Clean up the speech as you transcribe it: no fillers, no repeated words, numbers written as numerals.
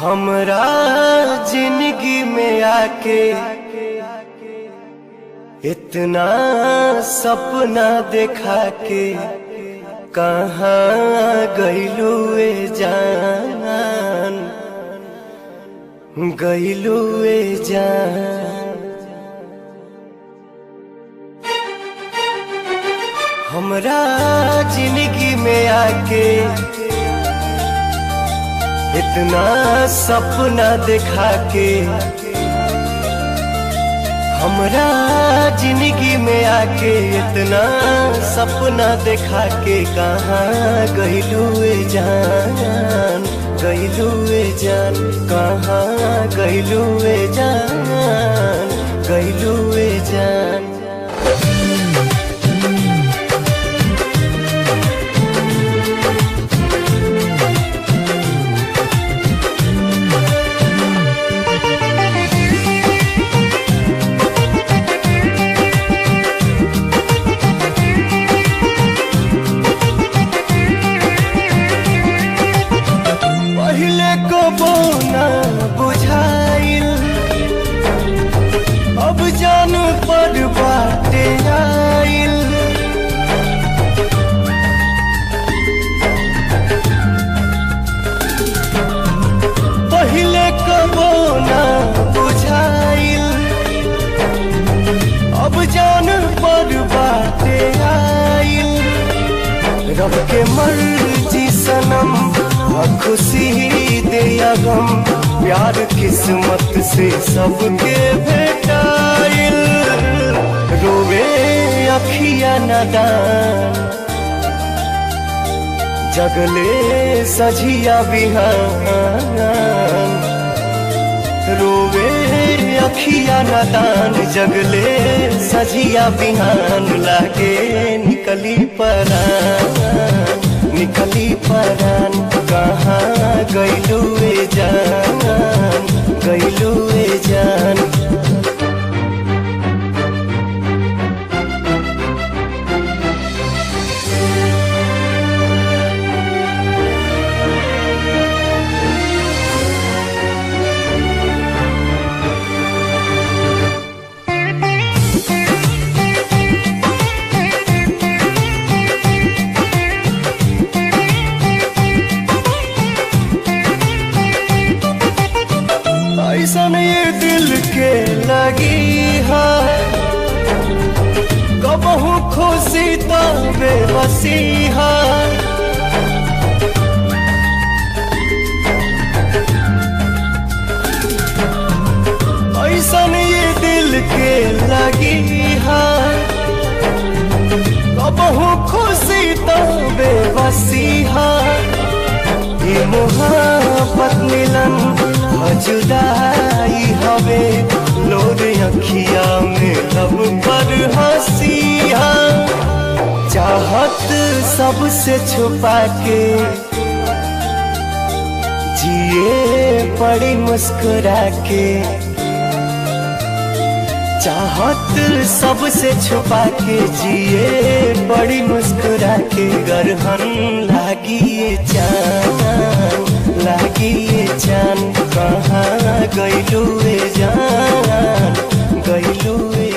हमरा जिंदगी में आके इतना सपना देखा के कहाँ गइलू ए जान, गइलू ए जान। हमरा जिंदगी में आके इतना सपना देखा के, हमरा जिंदगी में आके इतना सपना देखा के कहाँ गइलू ए जान, गइलू ए जान, कहाँ गइलू ए जान, गइलू ए जान। ना बुझाइल अब जान पर बाटे आइल, पहिले कबो ना बुझाइल अब जान पर बाटे आइल। रब के मर्जी सनम खुशी दे या गम, प्यार किस्मत से सबके भेटाइल। रोवे अखिया नादान जगले सझिया बिहान, रोवे अखिया नादान जगले सझिया बिहान। लागे निकली परान, निकली परान, कहाँ गइलू ए जान, गइलू ए जान। ऐसन ये दिल के लगी है कबहू खुशी तो बेबसी है। ऐसन ये दिल के लगी है कबहू खुशी तो बेबसी है। ये मोहब्बत मिलन जुदाई हवे लोर अखिया में लब पर हंसिया। चाहत सबसे छुपा के जिए पड़ी मुस्कुरा के, चाहत सबसे छुपा के जिए बड़ी मुस्कुरा के। गरहन लागी ये जान, लागी ये जान, कहाँ गइलू ए जान, गइलू ए